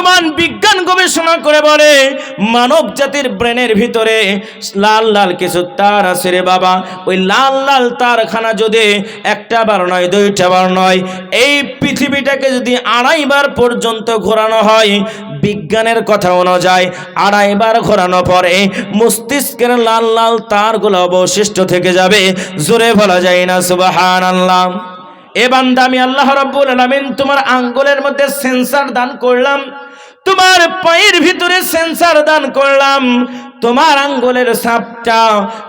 বর্তমান বিজ্ঞান গবেষণা করে বলে মানব জাতির ব্রেনের ভিতরে লাল লাল কিছু তার আছে রে বাবা। ওই লাল লাল তারখানা যদি একটা বার নয়, দুইটা বার নয়, এই পৃথিবীটাকে যদি 2.5 বার পর্যন্ত ঘোরানো হয়, বিজ্ঞানের কথা অনুযায়ী 2.5 বার ঘোরানো পরে মস্তিষ্কের লাল লাল তারগুলো অবশিষ্ট থেকে যাবে। জোরে বলা যায় না সুবহানাল্লাহ। এ বান্দা, আমি আল্লাহ রাব্বুল আলামিন তোমার আঙ্গুলের মধ্যে সেন্সর দান করলাম, তোমার পায়ের ভিতরে সেন্সর দান করলাম। তোমার আঙ্গুলের ছাপটা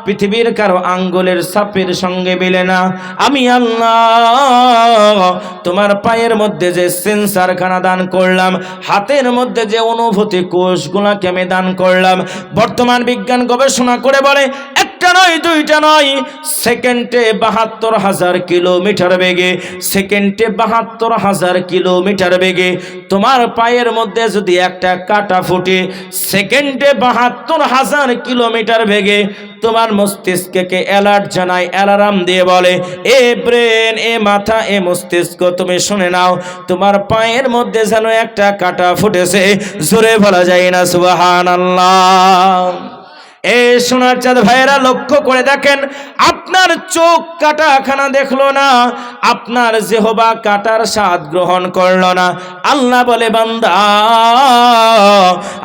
পৃথিবীর কারো আঙ্গুলের ছাপের সঙ্গে মিলে না। আমি আল্লাহ তোমার পায়ের মধ্যে যে সেন্সরখানা দান করলাম, হাতের মধ্যে যে অনুভূতি কোষগুলোকে আমি দান করলাম, বর্তমান বিজ্ঞান গবেষণা করে বলে একটা নয়, দুইটা নয়, সেকেন্ডে 72,000 কিলোমিটার বেগে, সেকেন্ডে 72,000 কিলোমিটার বেগে তোমার পায়ের মধ্যে যদি একটা কাঁটা ফুটে, সেকেন্ডে 72,000 কিলোমিটার বেগে তোমার মস্তিষ্ককে অ্যালার্ট জানায়, অ্যালার্ম দিয়ে বলে, এ ব্রেন, এ মাথা, এ মস্তিষ্ক, তুমি শুনে নাও, তোমার পায়ের মধ্যে যেন একটা কাঁটা ফুটেছে। জোরে বলা যায় না সুবহানাল্লাহ। এ সোনার চাঁদ ভাইয়েরা, লক্ষ্য করে দেখেন, আপনার চোখ কাটাখানা দেখলো না, আপনার জিহ্বা কাটার স্বাদ গ্রহণ করলো না। আল্লাহ বলে, বান্দা,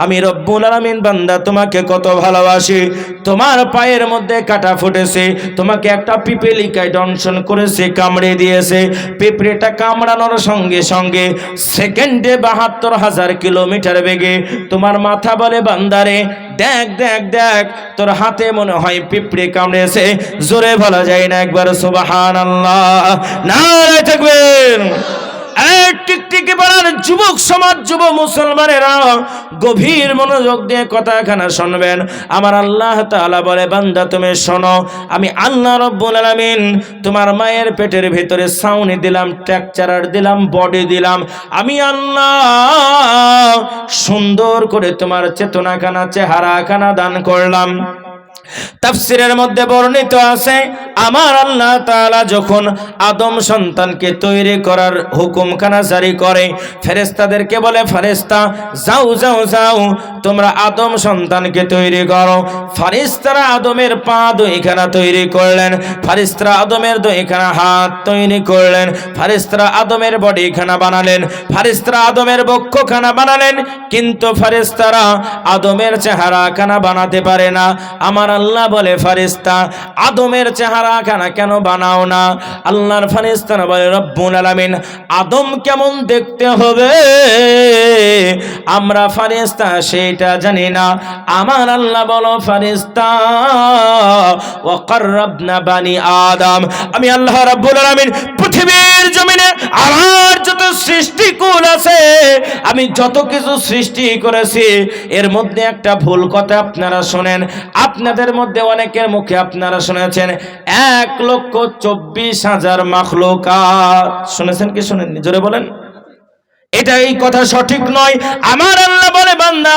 আমি রব্বুল আলামিন বান্দা তোমাকে কত ভালোবাসি। তোমার পায়ের মধ্যে কাটা ফুটেছে, তোমাকে একটা পিপেলিকায় দংশন করেছে, কামড়ে দিয়েছে। পিঁপড়েটা কামড়ানোর সঙ্গে সঙ্গে সেকেন্ডে 72,000 কিলোমিটার বেগে তোমার মাথা বলে, বান্দারে দেখ দেখ দেখ, তোর হাতে মনে হয় পিঁপড়ে কামড়েছে। জোরে বলা যায় না একবার সুবহানাল্লাহ? নারে তাকবীর। টিকটিকি পাড়ার যুবক সমাজ, যুব মুসলমানেরা, গভীর মনোযোগ দিয়ে কথাখানা শুনবেন। আমার আল্লাহ তাআলা বলে, বান্দা তুমি শোনো, আমি আল্লাহ রব্বুল আলামিন তোমার মায়ের পেটের ভিতরে সাউনি দিলাম, স্ট্রাকচারার দিলাম, বডি দিলাম। আমি আল্লাহ সুন্দর করে তোমার চেতনাখানা, চেহারাখানা দান করলাম। তাফসীরের মধ্যে বর্ণিত আছে, আমার আল্লাহ তাআলা যখন আদম সন্তানকে তৈরি করার হুকুমখানা জারি করে, ফেরেশতাদেরকে বলে, ফেরেশতা যাও যাও যাও, তোমরা আদম সন্তানকে তৈরি করো। ফেরেশতারা আদমের পা 2খানা তৈরি করলেন, ফেরেশতারা আদমের 2খানা হাত তৈরি করলেন, ফেরেশতারা আদমের বডিখানা বানালেন, ফেরেশতারা আদমের বক্ষখানা বানালেন, কিন্তু ফেরেশতারা আদমের চেহারাখানা বানাতে পারে না। আমার আল্লাহ বলে, ফেরেশতা আদমের চেহারাখানা কেন বানাও না? আল্লাহর ফেরেশতারা বলে, রব্বুল আলামিন আদম কেমন দেখতে হবে আমরা ফেরেশতা সেটা জানি না। আমার আল্লাহ বলো, ফেরেশতা ওয়া কাররাবনা বানি আদম, আমি আল্লাহ রাব্বুল আলামিন পৃথিবীর জমিনে আমার যত সৃষ্টিকুল আছে, আমি যত কিছু সৃষ্টি করেছি, এর মধ্যে একটা ভুল কথা আপনারা শোনেন। আপনাদের মধ্যে অনেকের মুখে আপনারা শুনেছেন 1,24,000 মাখলুকাত। শুনেছেন কি শুনেননি? জোরে বলেন। এটা এই কথা সঠিক নয়। আমার আল্লাহ বলে, বান্দা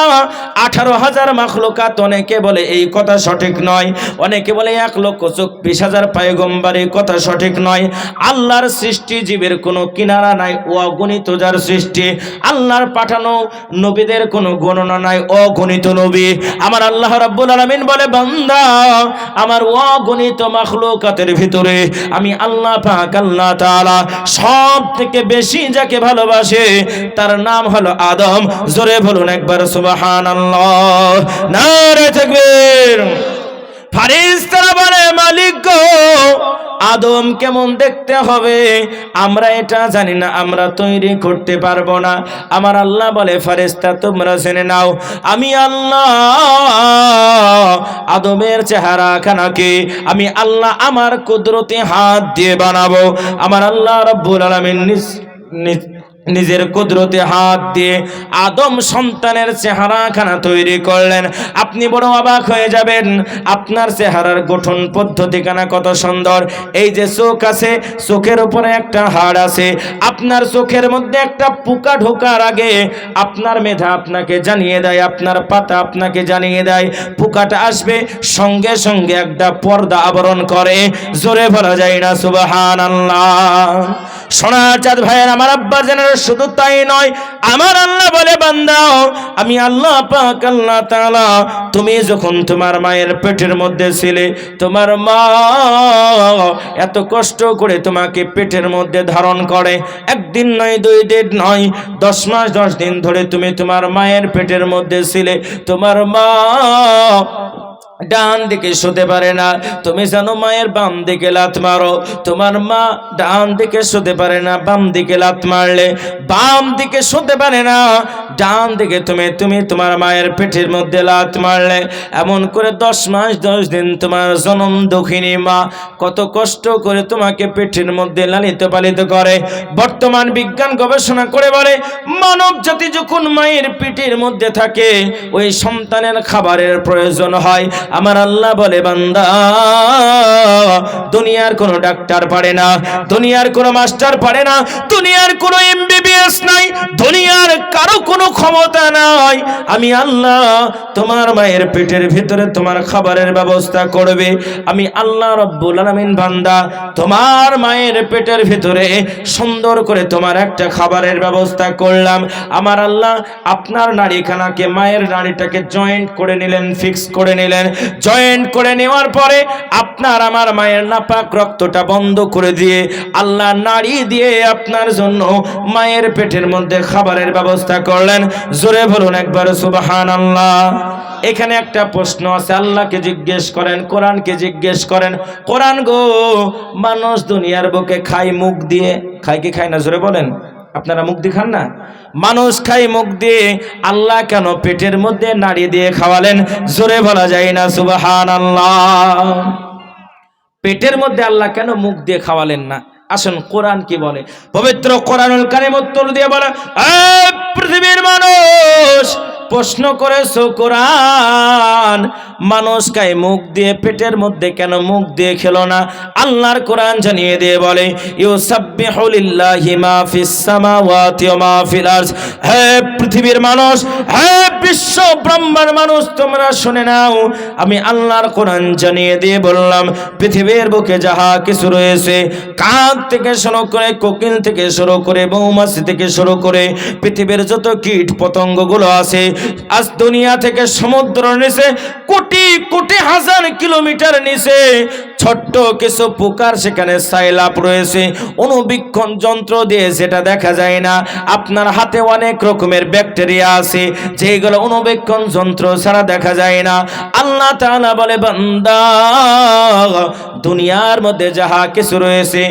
18,000 মাখলুকাত। অনেকে বলে এই কথা সঠিক নয়, অনেকে বলে 1,24,000 পয়গম্বর, এই কথা সঠিক নয়। আল্লাহর সৃষ্টি জীবের কোনো কিনারা নাই, অগণিত যার সৃষ্টি। আল্লাহর পাঠানো নবীদের কোনো গণনা নাই, অগণিত নবী। আমার আল্লাহ রাব্বুল আলামিন বলে, বান্দা আমার অগণিত মাখলুকাতের ভিতরে আমি আল্লাহ পাক, আল্লাহ তাআলা সব থেকে বেশি যাকে ভালোবাসে তার নাম হলো আদম। জোরে বলুন একবার সুবহানাল্লাহ, নারে তাকবীর। ফেরেশতারা বলে, মালিক গো, আদম কেমন দেখতে হবে আমরা এটা জানি না, আমরা তৈরি করতে পারবো না। আমার আল্লাহ বলে, ফেরেশতা তোমরা জেনে নাও, আমি আল্লাহ আদমের চেহারাখানাকে আমি আল্লাহ আমার কুদরতি হাত দিয়ে বানাবো। আমার আল্লাহ রাব্বুল আলামিন নিজের কুদরতে হাত দিয়ে আদম সন্তানের চেহারাখানা তৈরি করলেন। আপনি বড় অবাক হয়ে যাবেন, আপনার চেহারার গঠন পদ্ধতিখানা কত সুন্দর। এই যে চোখ আছে, চোখের উপরে একটা হাড় আছে। আপনার চোখের মধ্যে একটা পোকা ঢোকার আগে আপনার মেধা আপনাকে জানিয়ে দেয়, আপনার পাতা আপনাকে জানিয়ে দেয় পোকাটা আসবে, সঙ্গে সঙ্গে একটা পর্দা আবরণ করে। জোরে বলা যায় না সুবহানাল্লাহ? সোনার চাঁদ ভাইয়ের, আমার আব্বা জেনারেল শুধু তাই নয়, আমার আল্লাহ বলে বান্দা আমি আল্লাহ পাক আল্লাহ তাআলা তুমি যখন তোমার মায়ের পেটের মধ্যে ছিলে, তোমার মা এত কষ্ট করে তোমাকে পেটের মধ্যে ধারণ করে, একদিন নয় 2 দিন নয় 10 মাস 10 দিন ধরে তুমি তোমার মায়ের পেটের মধ্যে ছিলে। তোমার মা ডান দিকে শুতে পারে না, তুমি জানো মায়ের বাম দিকে লাত মারো। তোমার মা ডান দিকে শুতে পারে না, বাম দিকে লাত মারলে বাম দিকে শুতে পারে না, ডান দিকে তুমি তোমার মায়ের পেটের মধ্যে লাত মারলে। এমন করে 10 মাস 10 দিন তোমার জনম দুঃখিনী মা কত কষ্ট করে তোমাকে পেটের মধ্যে লালিত পালিত করে। বর্তমান বিজ্ঞান গবেষণা করে বলে মানব জাতি যখন মায়ের পেটের মধ্যে থাকে ওই সন্তানের খাবারের প্রয়োজন হয়। আমার আল্লাহ বলে বান্দা দুনিয়ার কোনো ডাক্তার পারে না, দুনিয়ার কোনো মাস্টার পারে না, দুনিয়ার কোনো এমবিবিএস নাই, দুনিয়ার কারো কোনো ক্ষমতা নাই। আমি আল্লাহ তোমার মায়ের পেটের ভিতরে তোমার খাবারের ব্যবস্থা করবে। আমি আল্লাহ রব্বুল আলামিন বান্দা তোমার মায়ের পেটের ভিতরে সুন্দর করে তোমার একটা খাবারের ব্যবস্থা করলাম। আমার আল্লাহ আপনার নাড়িখানাকে মায়ের নাড়িটাকে জয়েন্ট করে নিলেন, ফিক্স করে নিলেন। জয়েন্ট করে নেওয়ার পরে আপনার আমার মায়ের নাপাক রক্তটা বন্ধ করে দিয়ে আল্লাহ নাড়ি দিয়ে আপনার জন্য মায়ের পেটের মধ্যে খাবারের ব্যবস্থা করলেন। জোরে বলুন একবার সুবহানাল্লাহ। এখানে একটা প্রশ্ন আছে, আল্লাহকে জিজ্ঞেস করেন, কোরআনকে জিজ্ঞেস করেন, কোরআন গো মানুষ দুনিয়ার বুকে খায় মুখ দিয়ে, খায় কি খায় না? জোরে বলেন, আপনারা মুখ দিয়ে খান না? মানুষ খায় মুখ দিয়ে, আল্লাহ কেন পেটের মধ্যে নাড়ি দিয়ে খাওয়ালেন? জোরে বলা যায় না সুবহানাল্লাহ। পেটের মধ্যে আল্লাহ কেন মুখ দিয়ে খাওয়ালেন না? আসুন কোরআন কি বলে। পবিত্র কোরআনুল কারীম উত্তর দিয়ে বলে, পৃথিবীর মানুষ প্রশ্ন করেছো কোরআন, মানুষ খায় মুখ দিয়ে, পেটের মধ্যে কেন মুখ দিয়ে খেলো না? আল্লাহর কোরআন জানিয়ে দিয়ে বলে ইউসাব্বিহু লিল্লাহি মা ফিস সামাওয়াতি ওয়া মা ফিল আরজ। হে পৃথিবীর মানুষ, হে বিশ্ব ব্রহ্মার মানুষ, তোমরা শুনে নাও, আমি আল্লাহর কোরআন জানিয়ে দিয়ে বললাম পৃথিবীর বুকে যাহা কিছু রয়েছে, কাক থেকে শুরু করে, কোকিল থেকে শুরু করে, মৌমাছি থেকে শুরু করে পৃথিবীর যত কীট পতঙ্গগুলো আছে, আজ দুনিয়া থেকে সমুদ্র নিচে কোটি কোটি হাজার কিলোমিটার নিচে ছোট্ট কিছু পোকার সেখানে সাইলাপ রয়েছে, অনুবীক্ষণ যন্ত্র দিয়ে যেটা দেখা যায় না। আপনার হাতে অনেক রকমের ব্যাকটেরিয়া আছে যেগুলো অনুবীক্ষণ যন্ত্র ছাড়া দেখা যায় না। আল্লাহ তাআলা বলে বান্দা দুনিয়ার মধ্যে যাহা কিছু রয়েছে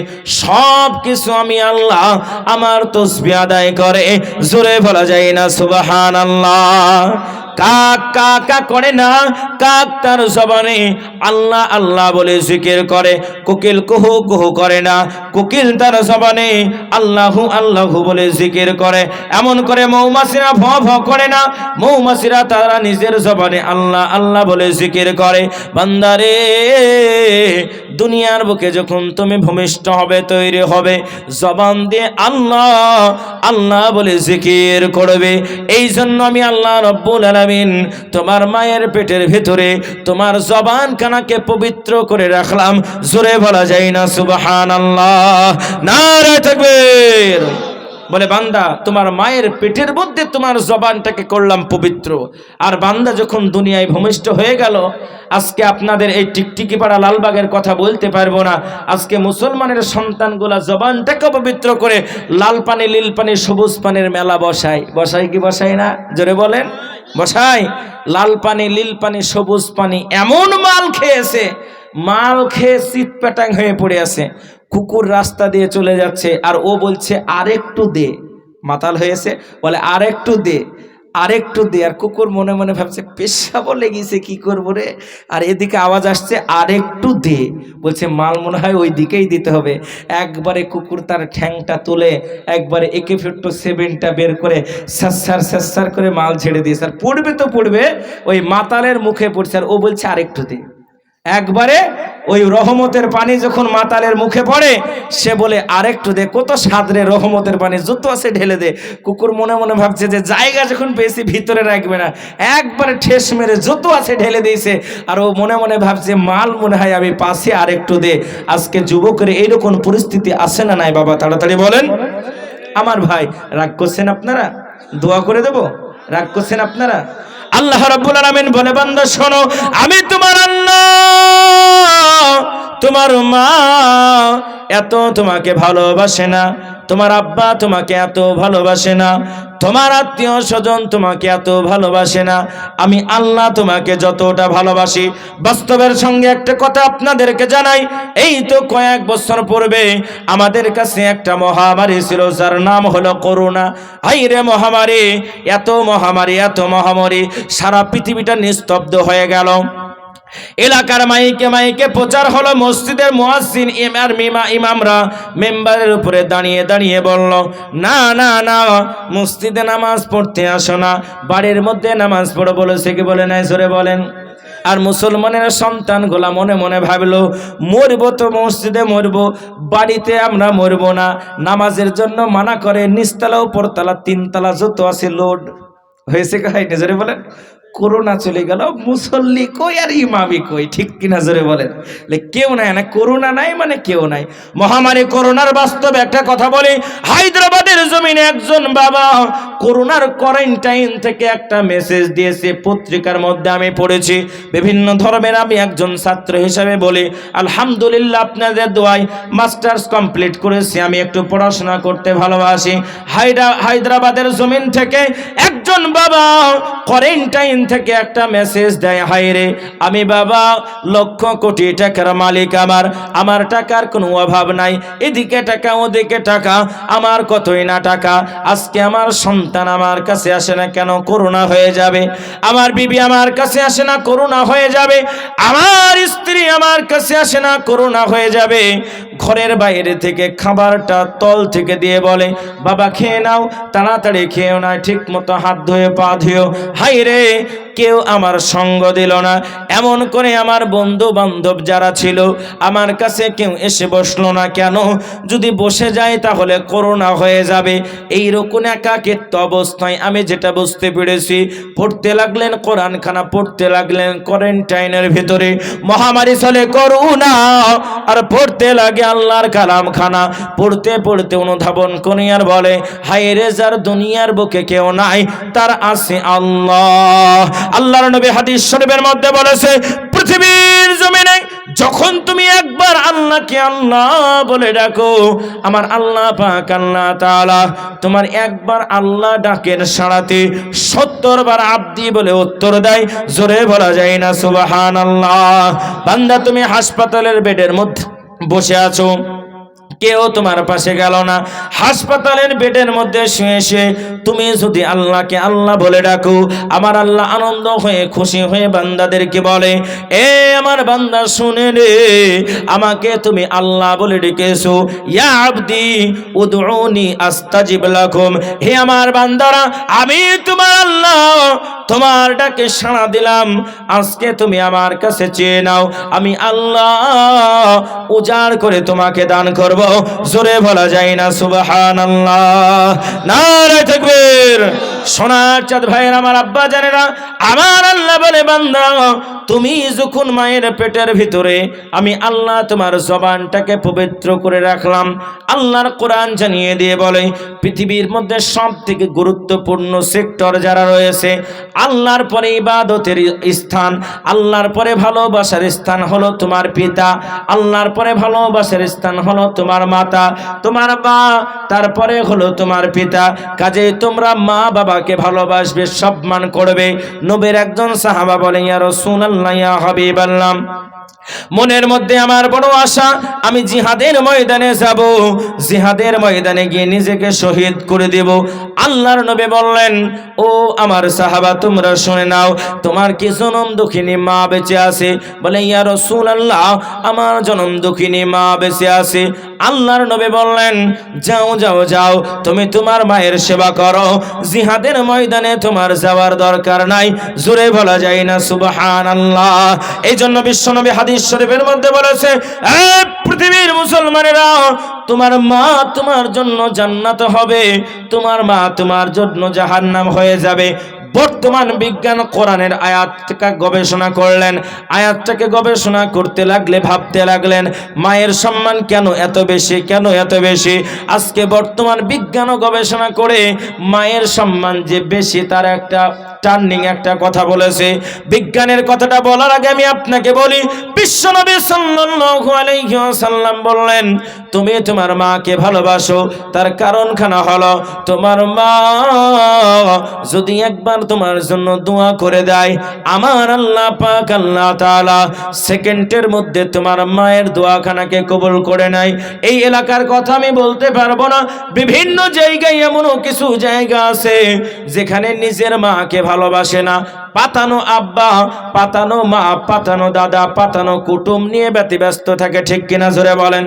সব কিছু আমি আল্লাহ আমার তাসবিহ আদায় করে। জোরে বলা যায় না সুবহানাল্লাহ। কাক কাকা করে না, কাক তার জবানে আল্লাহ আল্লাহ বলে জিকির করে। কোকিল কুহু কুহু করে না, কোকিল তার জবানে আল্লাহু আল্লাহু বলে জিকির করে। এমন করে মৌমাছিরা ভ ভ করে না, মৌমাছিরা তারা নিজের জবানে আল্লাহ আল্লাহ বলে জিকির করে। বান্দারে দুনিয়ার বুকে যখন তুমি ভূমিষ্ঠ হবে, তৈরি হবে, জবান দিয়ে আল্লাহ আল্লাহ বলে জিকির করবে। এই জন্য আমি আল্লাহ রব্বুল আলামিন তোমার মায়ের পেটের ভিতরে তোমার জবান কানাকে পবিত্র করে রাখলাম। জোরে বলা যায় না সুবহানাল্লাহ। নারে তাকবীর। বলে বান্দা তোমার মায়ের পেটের মধ্যে তোমার জবানটাকে করলাম পবিত্র। আর বান্দা যখন দুনিয়ায় ভূমিষ্ঠ হয়ে গেল, আজকে আপনাদের এই টিকটিকি পাড়া লালবাগের কথা বলতে পারবো না, আজকে মুসলমানের সন্তানগুলা জবানটাকে পবিত্র করে লাল পানি নীল পানি সবুজ পানির মেলা বসায়। বসায় কি বসায় না? জোরে বলেন, বসায়। লাল পানি নীল পানি সবুজ পানি এমন মাল খেয়েছে, মাল খেয়ে চিৎপেটাং হয়ে পড়ে আছে। কুকুর রাস্তা দিয়ে চলে যাচ্ছে আর ও বলছে আরেকটু দে, মাতাল হয়েছে, বলে আরেকটু দে আরেকটু দে। আর কুকুর মনে মনে ভাবছে পেশাবো লেগেছে, কি করবো রে। আর এদিকে আওয়াজ আসছে আরেকটু দে, বলছে মাল মনে হয় ওই দিকেই দিতে হবে। একবারে কুকুর তার ঠ্যাংটা তুলে একবারে AK-47টা বের করে স্যার করে মাল ছেড়ে দিয়েছে। আর পড়বে তো পড়বে, ওই মাতালের মুখে পড়ছে। আর ও বলছে আরেকটু দে। একবারে ওই রহমতের পানি যখন মাতালের মুখে পড়ে, সে বলে আরেকটু দে। কত সাদরে রহমতের পানি, যত আছে ঢেলে দে। কুকুর মনে মনে ভাবছে যে জায়গা যখন পেয়েছি ভিতরে রাখবে না, একবারে ঠেস মেরে যত আছে ঢেলে দিয়েছে। আর ও মনে মনে ভাবছে মাল মনে হয় আমি পাশে আরেকটু দে। আজকে যুবকের এইরকম পরিস্থিতি আসে না নাই বাবা? তাড়াতাড়ি বলেন। আমার ভাই রাগ করছেন আপনারা? দোয়া করে দেব? রাগ করছেন আপনারা? আল্লাহ রাব্বুল আলামিন বলে বান্দা শোনো, আমি তোমার আল্লাহ, তোমার মা এত তোমাকে ভালোবাসে না, তোমার আব্বা তোমাকে এত ভালোবাসে না, তোমার আত্মীয় স্বজন তোমাকে এত ভালোবাসে না, আমি আল্লাহ তোমাকে যতটা ভালোবাসি। বাস্তবের সঙ্গে একটা কথা আপনাদেরকে জানাই, এই তো কয়েক বছর পূর্বে আমাদের কাছে একটা মহামারী ছিল যার নাম হলো করোনা। হাইরে মহামারী, এত মহামারী, এত মহামারী, সারা পৃথিবীটা নিস্তব্ধ হয়ে গেল। এলাকার মাইকে মাইকে প্রচার হলো, মসজিদের মুয়াজ্জিন ইমামরা মেম্বারের উপরে দাঁড়িয়ে দাঁড়িয়ে বলল, না না না, মসজিদে নামাজ পড়তে আসো না, বাড়ির মধ্যে নামাজ পড়ো। বলেছে কি বলে নাই? জোরে বলেন। আর মুসলমানের সন্তানগুলা মনে মনে ভাবলো, মরবো তো মসজিদে মরবো, বাড়িতে আমরা মরবো না। নামাজের জন্য মানা করে, নিচতলা উপরতলা তিনতলা যত আছে লোড হয়েছে। কাহিনী জোরে বলেন। করোনা চলে গেল, মুসল্লি কই আর ইমামি কই, ঠিক কিনা জোরে বলেন? কেউ নাই না, করোনা নাই মানে কেউ নাই। মহামারী করোনার বাস্তব একটা কথা বলি, হায়দ্রাবাদের জমিনে একজন বাবা করোনার কোয়ারেন্টাইন থেকে একটা মেসেজ দিয়েছে, পত্রিকার মধ্যে আমি পড়েছি। বিভিন্ন ধর্মের আমি একজন ছাত্র হিসাবে বলি, আলহামদুলিল্লাহ আপনাদের দোয়ায় মাস্টার্স কমপ্লিট করেছি, আমি একটু পড়াশোনা করতে ভালোবাসি। হায়দ্রাবাদের জমিন থেকে একজন বাবা কোয়ারেন্টাইন থেকে একটা মেসেজ দেয়, হায়রে আমি বাবা লক্ষ কোটি টাকার মালিক, আমার টাকার কোনো অভাব নাই, এদিকে টাকা ওদিকে টাকা, আমার কতই না টাকা, আজকে আমার সন্তান আমার কাছে আসে না কেন? করোনা হয়ে যাবে। আমার বিবি আমার কাছে আসে না, করোনা হয়ে যাবে। আমার স্ত্রী আমার কাছে আসে না, করোনা হয়ে যাবে। ঘরের বাইরে থেকে খাবারটা তল থেকে দিয়ে বলে, বাবা খেয়ে নাও, তাড়াতাড়ি খেয়েও না, ঠিক মতো হাত ধুয়ে পা ধুয়েও। হায়রে কেউ আমার সঙ্গ দিল না। এমন করে আমার বন্ধু বান্ধব যারা ছিল আমার কাছে কেউ এসে বসলো না। কেন? যদি বসে যায় তাহলে করোনা হয়ে যাবে। এইরকম একাকিত্ব অবস্থায় আমি যেটা বুঝতে পেরেছি, পড়তে লাগলেন কোরআন খানা, পড়তে লাগলেন কোয়ারেন্টাইনের ভিতরে। মহামারী চলে করোনা, আর পড়তে লাগে আল্লাহর কালাম খানা। পড়তে পড়তে অনুধাবন করি আর বলে, হায় রে যার দুনিয়ার বুকে কেউ নাই, তার আছে আল্লাহ। আল্লাহর নবী হাদিস শরীফের মধ্যে বলেছে, পৃথিবীর জমিনে যখন তুমি একবার আল্লাহকে আল্লাহ বলে ডাকো, আমার আল্লাহ পাক আল্লাহ তাআলা তোমার একবার আল্লাহ ডাকের সাড়াতে 70 বার আব্দি বলে উত্তর দেয়। জোরে বলা যায় না সুবহানাল্লাহ? বান্দা তুমি হাসপাতালের বেডের মধ্যে বসে আছো, কেউ তোমার পাশে গেল না। হাসপাতালের বেডের মধ্যে শুয়ে শুয়ে তুমি যদি আল্লাহকে আল্লাহ বলে ডাকো, আমার আল্লাহ আনন্দ হয়ে খুশি হয়ে বান্দাদেরকে বলে, এ আমার বান্দা শুনে রে, আমাকে তুমি আল্লাহ বলে ডেকেছো, ইয়া আবদি উদউনি আস্তাজিব লাকুম, হে আমার বান্দারা আমি তোমার আল্লাহ, তোমার ডাকে সাড়া দিলাম, আজকে তুমি আমার কাছে চেয়ে নাও, আমি আল্লাহ উজাড় করে তোমাকে দান করব। জোরে বলা যায় না সুবহানাল্লাহ? নারে তাকবীর। সোনার চাঁদ ভাইয়ের আমার আব্বা জানেরা, আমার আল্লাহ বলে, বান্দা তুমি যখন মায়ের পেটের ভিতরে আমি আল্লাহ তোমার জবানটাকে পবিত্র করে রাখলাম। আল্লাহর কোরআন জানিয়ে দিয়ে বলে, পৃথিবীর মধ্যে সবথেকে গুরুত্বপূর্ণ সেক্টর যারা রয়েছে, আল্লাহর পরে ইবাদতের স্থান, আল্লাহর পরে ভালোবাসার স্থান হলো তোমার পিতা, আল্লাহর পরে ভালোবাসার স্থান হলো তোমার মাতা, তোমার মা, তারপরে হলো তোমার পিতা। কাজে তোমরা মা বাবাকে ভালোবাসবে, সম্মান করবে। নবীর একজন সাহাবা বলে, ইয়া রাসূলুল্লাহ, ইয়া হাবিবাল্লাহ, মনের মধ্যে আমার বড় আশা, আমি জিহাদের ময়দানে যাব, জিহাদের ময়দানে গিয়ে নিজেকে শহীদ করে দেব। আল্লাহর নবী বললেন, ও আমার সাহাবা তোমরা শুনে নাও, তোমার কি জনম দুঃখিনী মা বেঁচে আছে? বলে, ইয়া রাসূলুল্লাহ, আমার জনম দুঃখিনী মা বেঁচে আছে। আল্লাহর নবী বললেন, যাও যাও যাও, তুমি তোমার মায়ের সেবা করো, জিহাদের ময়দানে তোমার যাওয়ার দরকার নাই। জোরে বলা যায় না সুবহানাল্লাহ? এই জন্য বিশ্বনবী হাদিস শরীফের মধ্যে বলেছে, পৃথিবীর মুসলমানেরা, তোমার মা তোমার জন্য জান্নাত হবে, তোমার মা তোমার জন্য জাহান্নাম হয়ে যাবে। বর্তমান বিজ্ঞান কোরআনের আয়াতটাকে গবেষণা করলেন। আয়াতটাকে গবেষণা করতে লাগলে ভাবতে লাগলেন মায়ের সম্মান কেন এত বেশি, কেন এত বেশি। আজকে বর্তমান বিজ্ঞান গবেষণা করে মায়ের সম্মান যে বেশি তার একটা টার্নিং একটা কথা বলেছে। বিজ্ঞানের কথাটা বলার আগে আমি আপনাকে বলি, বিশ্বনবী সাল্লাল্লাহু আলাইহি ওয়াসাল্লাম বললেন তুমি তোমার মাকে ভালোবাসো, তার কারণখানা হলো তোমার মা যদি একবার তোমার জন্য দোয়া করে দেয়, আমার আল্লাহ পাক আল্লাহ তাআলা সেকেন্ডের মধ্যে তোমার মায়ের দোয়াখানাকে কবুল করে নেয়। এই এলাকার কথা আমি বলতে পারবো না, বিভিন্ন জায়গায় এমনও কিছু জায়গা আছে যেখানে নিজের মাকে ভালোবাসে না, পাতানো আব্বা, পাতানো মা, পাতানো দাদা, পাতানো কুটুম নিয়ে ব্যতিব্যস্ত থাকে। ঠিক কিনা জোরে বলেন?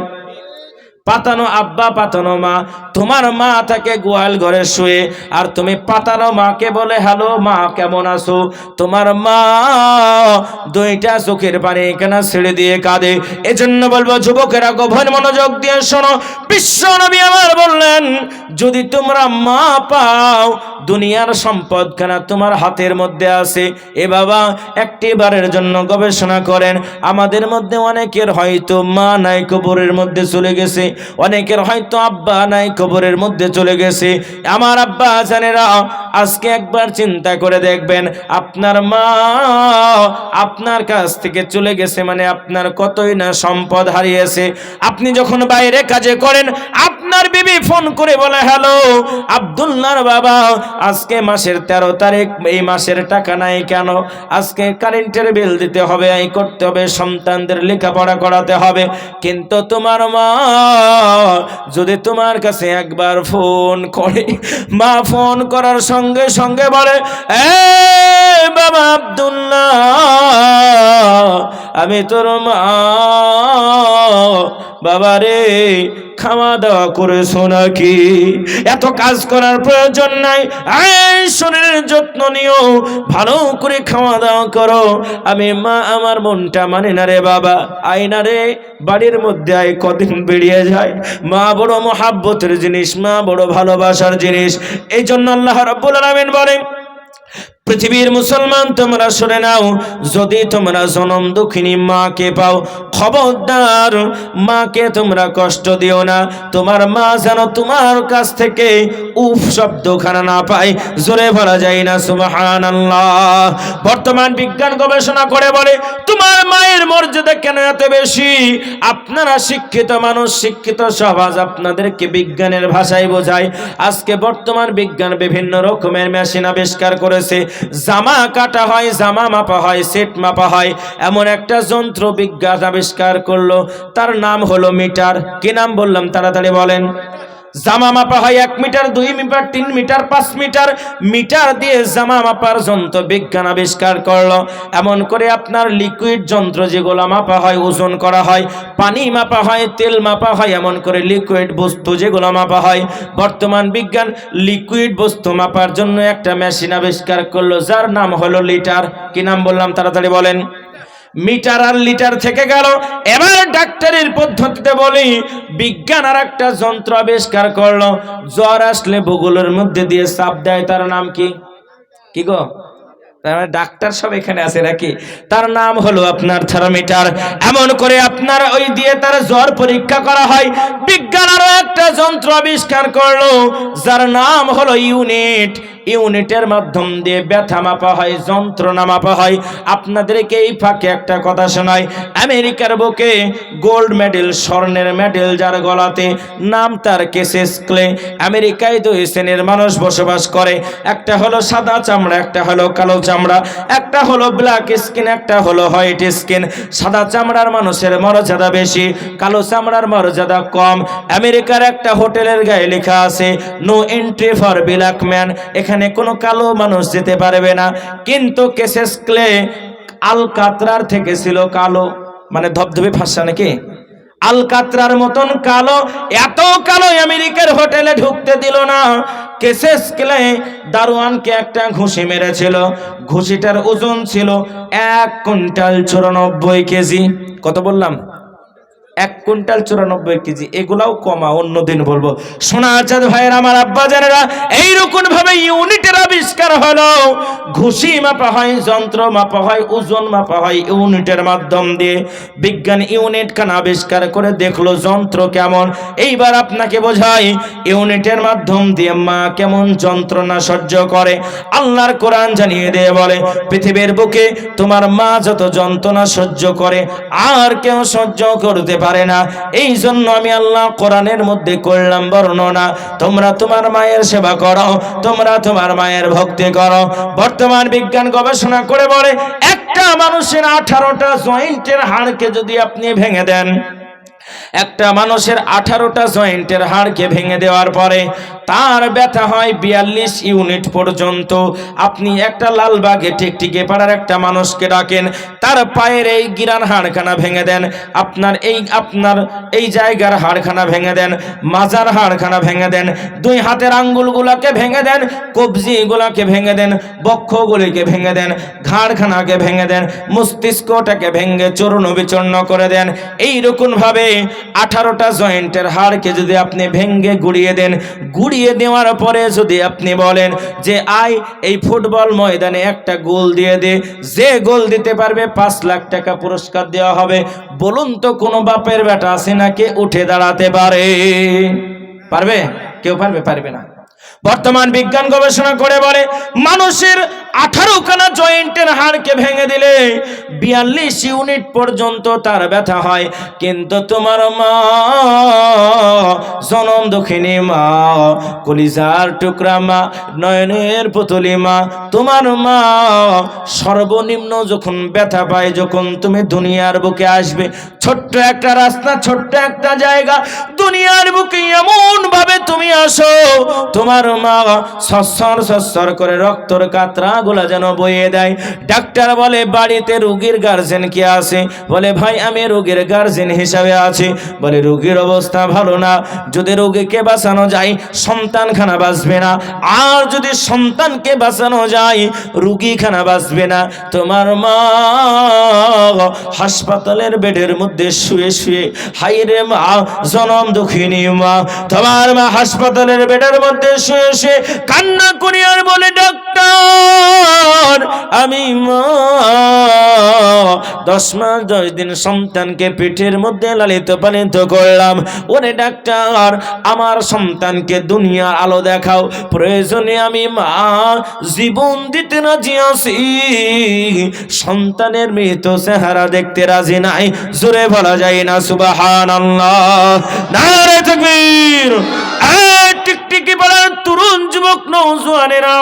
পাতানো আব্বা, পাতানো মা, তোমার মা থাকে গোয়াল ঘরে শুয়ে, আর তুমি পাতানো মাকে বলে হ্যালো মা কেমন আছো। তোমার মা দুইটা চোখের পানি কেনা ছেড়ে দিয়ে কাঁদে। এজন্য বলবো যুবকেরা গভীর মনোযোগ দিয়ে শোনো, বিশ্ব নবী আমার বললেন যদি তোমরা মা পাও দুনিয়ার সম্পদ খানা তোমার হাতের মধ্যে আছে। এ বাবা একটি বারের জন্য গবেষণা করেন, আমাদের মধ্যে অনেকের হয়তো মা নাই, কবরের মধ্যে চলে গেছে, অনেকের হয়তো আব্বা নাই, কবরের মধ্যে চলে গেছে। আমার আব্বা জানেরা আজকে একবার চিন্তা করে দেখবেন আপনার মা আপনার কাছ থেকে চলে গেছে মানে আপনার কতই না সম্পদ হারিয়েছে। আপনি যখন বাইরে কাজে করেন আপনার বিবি ফোন করে বলে হ্যালো আব্দুল্লাহর বাবা আজকে মাসের 13 তারিখ, এই মাসের টাকা নাই কেন, আজকে কারেন্টের বিল দিতে হবে, এই করতে হবে, সন্তানদের লেখাপড়া করাতে হবে। কিন্তু তোমার মা যদি তোমার কাছে একবার ফোন করে, মা ফোন করার সঙ্গে সঙ্গে বলে এ বাবা আব্দুল্লাহ আমি তোর মা, বাবা রে খাওয়া দাওয়া করেছো নাকি? এত কাজ করার প্রয়োজন নাই, শরীরের যত্ন নিও, ভালো করে খাওয়া দাওয়া করো। আমি মা আমার মনটা মানে না রে বাবা, আয়না রে বাড়ির মধ্যে আয়, কদিন বেরিয়ে যায়। মা বড় মহাব্বতের জিনিস, মা বড় ভালোবাসার জিনিস। এই জন্য আল্লাহ রাব্বুল আলামিন বলেন পৃথিবীর মুসলমান তোমরা শুনে নাও, যদি তোমরা জনম দুঃখিনী মাকে পাও খবরদার মাকে তোমরা কষ্ট দিও না। তোমার মা যেন তোমার কাছ থেকে উফ শব্দখানা না পায়। জোরে বলা যায় না সুবহানাল্লাহ। বর্তমান বিজ্ঞান গবেষণা করে বলে তোমার মায়ের মর্যাদা কেন এত বেশি। আপনারা শিক্ষিত মানুষ, শিক্ষিত সমাজ আপনাদেরকে বিজ্ঞানের ভাষায় বোঝায়। আজকে বর্তমান বিজ্ঞান বিভিন্ন রকমের মেশিন আবিষ্কার করেছে, জামা কাটা হয়, জামা মাপা হয়, সেট মাপা হয়, এমন একটা যন্ত্র বিজ্ঞান আবিষ্কার করলো, তার নাম হলো মিটার। কি নাম বললাম তাড়াতাড়ি বলেন? জামা মাপা হয় 1 metre, 2 metre, 3 metre, 5 metre, metre দিয়ে জামা মাপার যন্ত্র বিজ্ঞান আবিষ্কার করলো। এমন করে আপনার লিকুইড যন্ত্র যেগুলো মাপা হয়, ওজন করা হয়, পানি মাপা হয়, তেল মাপা হয়, এমন করে লিকুইড বস্তু যেগুলো মাপা হয়। বর্তমান বিজ্ঞান লিকুইড বস্তু মাপার জন্য একটা মেশিন আবিষ্কার করলো, যার নাম হলো লিটার। কি নাম বললাম তাড়াতাড়ি বলেন? মিটার আর লিটার থেকে গেল। এবার ডাক্তারের পদ্ধতিতে বলি, বিজ্ঞান আর একটা যন্ত্র আবিষ্কার করলো, জ্বর আসলে বুগুলের মধ্যে দিয়ে চাপ দেয়, তার নাম কি? কি গো? ডাক্তার সব এখানে আছে নাকি? তার নাম হলো আপনার থার্মোমিটার। এমন করে আপনার ওই দিয়ে তার জ্বর পরীক্ষা করা হয়। বিজ্ঞান আরো একটা যন্ত্র আবিষ্কার করলো, যার নাম হলো ইউনিট। ইউনিটের মাধ্যম দিয়ে ব্যথা মাপা হয়, যন্ত্রণা মাপা হয়। আপনাদেরকে এই ফাঁকে একটা কথা শোনাই, আমেরিকার বুকে গোল্ড মেডেল, স্বর্ণের মেডেল যার গলাতে, নাম তার কেসিস ক্লে। আমেরিকায় 2 শ্রেণীর মানুষ বসবাস করে, একটা হলো সাদা চামড়া, একটা হলো কালো চামড়া, একটা হলো ব্ল্যাক স্কিন, একটা হলো হোয়াইট স্কিন। সাদা চামড়ার মানুষের মর্যাদা বেশি, কালো চামড়ার মর্যাদা কম। আমেরিকার একটা হোটেলের গায়ে লেখা আছে no entry for black man, এখানে কোনো কালো মানুষ যেতে পারবে না। কিন্তু কেসিস ক্লে আলকাতরার থেকে ছিল কালো, মানে ধবধবে ফাঁসা নাকি, আলকাতরার মতন কালো। এত কালো আমেরিকার হোটেলে ঢুকতে দিল না। কেসিস ক্লে দারোয়ানকে একটা ঘুষি মেরেছিল, ঘুষিটার ওজন ছিল 1 কুইন্টাল 94 কেজি। কত বললাম? 1 কুইন্টাল 94 কেজি, এগুলাও কমা, অন্যদিন বলবো। সোনার চাঁদ ভাইয়ের আমার আব্বা জানেরা, এইরকম ভাবে ইউনিটের আবিষ্কার হলো। ঘুষি মাপা হয়, যন্ত্র মাপা হয়, ওজন মাপা হয় ইউনিটের মাধ্যম দিয়ে। বিজ্ঞান ইউনিট খান আবিষ্কার করে দেখলো যন্ত্র কেমন। এইবার আপনাকে বোঝাই ইউনিটের মাধ্যম দিয়ে মা কেমন যন্ত্রণা সহ্য করে। আল্লাহর কোরআন জানিয়ে দিয়ে বলে, পৃথিবীর বুকে তোমার মা যত যন্ত্রণা সহ্য করে আর কেউ সহ্য করতে পারে না। এই জন্য আমি আল্লাহ কোরআনের মধ্যে করলাম বর্ণনা, তোমরা তোমার মায়ের সেবা করো, তোমরা তোমার মায়ের ভক্তি করো। বর্তমান বিজ্ঞান গবেষণা করে বলে, একটা মানুষের 18টা জয়েন্টের হাড়কে যদি আপনি ভেঙে দেন, একটা মানুষের 18টা জয়েন্টের হাড়কে ভেঙে দেওয়ার পরে তার ব্যথা হয় 42 ইউনিট পর্যন্ত। আপনি একটা লালবাগে টিকটিকে পাড়ার একটা মানুষকে ডাকেন, তার পায়ের এই গিরান হাড়খানা ভেঙে দেন, আপনার এই জায়গার হাড়খানা ভেঙে দেন, মাজার হাড়খানা ভেঙে দেন, 2 হাতের আঙ্গুলগুলোকে ভেঙে দেন, কবজিগুলোকে ভেঙে দেন, বক্ষগুলিকে ভেঙে দেন, ঘাড়খানাকে ভেঙে দেন, মস্তিষ্কটাকে ভেঙে চূর্ণ বিচূর্ণ করে দেন। এইরকম ভাবে 18টা জয়েন্টের হাড়কে যদি আপনি ভেঙে গুড়িয়ে দেন, গুড়িয়ে দেওয়ার পরে যদি আপনি বলেন যে আয় এই ফুটবল ময়দানে একটা গোল দিয়ে দে, যে গোল দিতে পারবে 5 লাখ টাকা পুরস্কার দেওয়া হবে। বলুন তো কোনো বাপের বেটা আছে নাকি উঠে দাঁড়াতে পারে? পারবে? কেউ পারবে? পারবে না। বর্তমান বিজ্ঞান গবেষণা করে বলে, মানুষের 18খানা জয়েন্টের হাড়কে ভেঙে দিলে 42 ইউনিট পর্যন্ত তার ব্যথা হয়। কিন্তু তোমার মা, জনম দুঃখিনী মা, কলিজার টুকরা মা, নয়নের পুতুলি মা, তোমার মা সর্বনিম্ন যখন ব্যথা পায়, যখন তুমি দুনিয়ার বুকে আসবে, ছোট্ট একটা রাস্তা, ছোট্ট একটা জায়গা, দুনিয়ার বুকে এমন ভাবে তুমি আসো, তোমার মা সস্সর সস্সর করে রক্তর কাতরা গুলা যেন বইয়ে দেয়। ডাক্তার বলে, বাড়িতে রোগীর গার্জেন কে আছে? বলে, ভাই আমি রোগীর গার্জেন হিসাবে আছি। বলে, রোগীর অবস্থা ভালো না, যদি রোগীকে বাঁচানো যায় সন্তানখানা বাঁচবে না, আর যদি সন্তানকে বাঁচানো যায় রোগীখানা বাঁচবে না। তোমার মা হাসপাতালের বেডের মধ্যে শুয়ে শুয়ে, হাই রে মা, জনম দুঃখিনী মা, তোমার মা হাসপাতালের বেডের মধ্যে শুয়ে শুয়ে কান্না করি আর বলে, ডাক্তার আমি মা 10 মাস 10 দিন সন্তানকে পেটের মধ্যে লালিত পালিত করলাম। ওরে ডাক্তার, আমার সন্তানকে দুনিয়ার আলো দেখাও, প্রয়োজনে আমি মা জীবন দিতে রাজি আছি, সন্তানের মৃত চেহারা দেখতে রাজি নাই। জোরে বলা যায় না সুবহানাল্লাহ? নারে তাকবীর! টিকটিকি পাড়ার তরুণ যুবক নওজোয়ানেরা,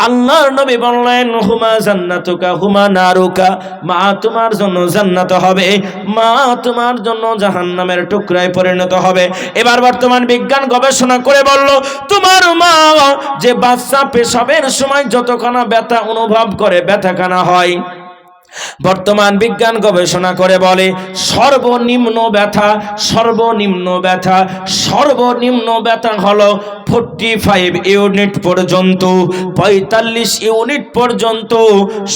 আল্লাহর নবী বললেন, হুমা জান্নাতুকা হুমা নারুকা, মা তোমার জন্য জান্নাত হবে, মা তোমার জন্য জাহান্নামের টুকরায় পরিণত হবে। এবার বর্তমান বিজ্ঞান গবেষণা করে বলল, তোমার মা যে বাচ্চা পেশাবের সময় যতখানা ব্যথা অনুভব করে, ব্যথাখানা হয়, বর্তমান বিজ্ঞান গবেষণা করে বলে সর্বনিম্ন ব্যথা হলো 45 ইউনিট পর্যন্ত, 45 ইউনিট পর্যন্ত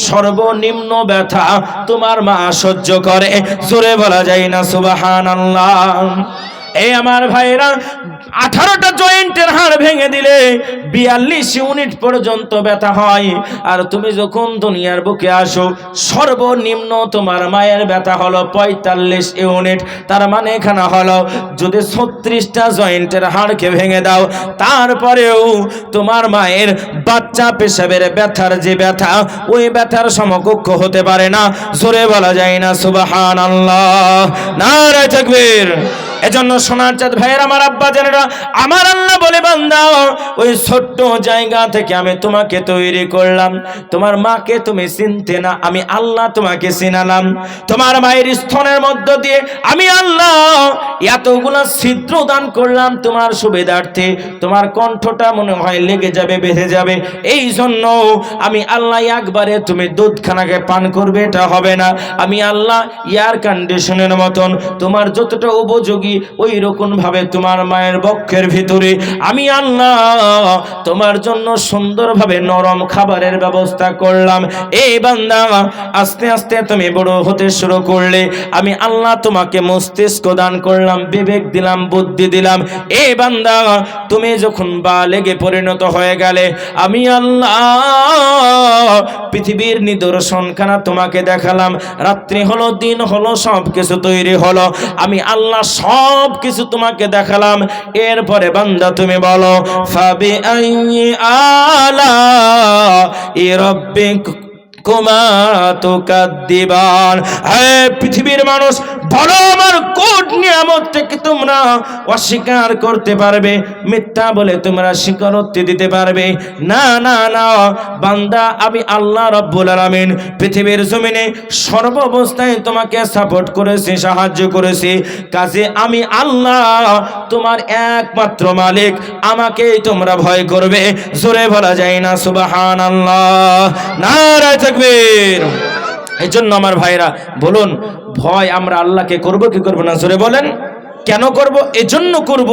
সর্বনিম্ন ব্যথা তোমার মা সহ্য করে। জোরে বলা যায় না সুবহানাল্লাহ? এই আমার ভাইরা, 18টা জয়েন্টের হাড় ভেঙে দিলে 42 ইউনিট পর্যন্ত ব্যথা হয়। আর তুমি যখন দুনিয়ার বুকে আসো, সর্বনিম্ন তোমার মায়ের ব্যথা হলো 45 ইউনিট। তার মানে এখানে হলো, যদি 36টা জয়েন্টের হাড়কে ভেঙে দাও, তারপরেও তোমার মায়ের বাচ্চা পেশাবের ব্যথার যে ব্যথা, ওই ব্যথার সমকক্ষ হতে পারে না। জোরে বলা যায় না সুবহানাল্লাহ? নারে তাকবীর! এজন্য সোনার চাঁদ ভাইয়ের আমার আব্বা জানেরা, আমার আল্লাহ বলে, বান্দা ওই ছোট্ট জায়গা থেকে আমি তোমাকে তৈরি করলাম। তোমার মাকে তুমি চিনতে না, আমি আল্লাহ তোমাকে চিনালাম। তোমার মায়ের স্তনের মধ্য দিয়ে আমি আল্লাহ এতগুলা ছিদ্র দান করলাম তোমার সুবিধার্থে। তোমার কণ্ঠটা মনে হয় লেগে যাবে, বেঁধে যাবে, এই জন্য আমি আল্লাহ একবারে তুমি দুধখানাকে পান করবে এটা হবে না। আমি আল্লাহ এয়ার কন্ডিশনের মতন তোমার যতটা উপযোগী উপযোগী ওই রকম ভাবে তোমার মায়ের বক্ষের ভিতরে আমি আল্লাহ তোমার জন্য সুন্দরভাবে নরম খাবারের ব্যবস্থা করলাম। এই বান্দা আস্তে আস্তে তুমি বড় হতে শুরু করলে, আমি আল্লাহ তোমাকে মস্তিষ্ক দান করলাম, বিবেক দিলাম, বুদ্ধি দিলাম। এই বান্দা তুমি যখন বালেগে পরিণত হয়ে গেলে, আমি আল্লাহ পৃথিবীর নিদর্শনখানা তোমাকে দেখালাম। রাত্রি হলো, দিন হলো, সব কিছু তৈরি হলো, আমি আল্লাহ সব কিছু তোমাকে দেখালাম। এরপরে বান্দা তুমি বলো, ফাবি আইয়ি আলা রাব্বিকুমা তুকাদ্দিবান। হে পৃথিবীর মানুষ, বলো আমার কোট নিয়ামতটাকে তোমরা অস্বীকার করতে পারবে, মিথ্যা বলে তোমরা স্বীকারোক্তি দিতে পারবে? না না না বান্দা, আমি আল্লাহ রাব্বুল আলামিন পৃথিবীর জমিনে সর্বাবস্থায় তোমাকে সাপোর্ট করেছি, সাহায্য করেছি। কাজে আমি আল্লাহ তোমার একমাত্র মালিক, আমাকেই তোমরা ভয় করবে। জোরে বলা যায় না সুবহানাল্লাহ? নারায়ে তাকবীর। এই জন্য আমার ভাইরা বলুন, ভয় আমরা আল্লাহকে করব কি করব না? জোরে বলেন। কেন করব? এজন্য করব,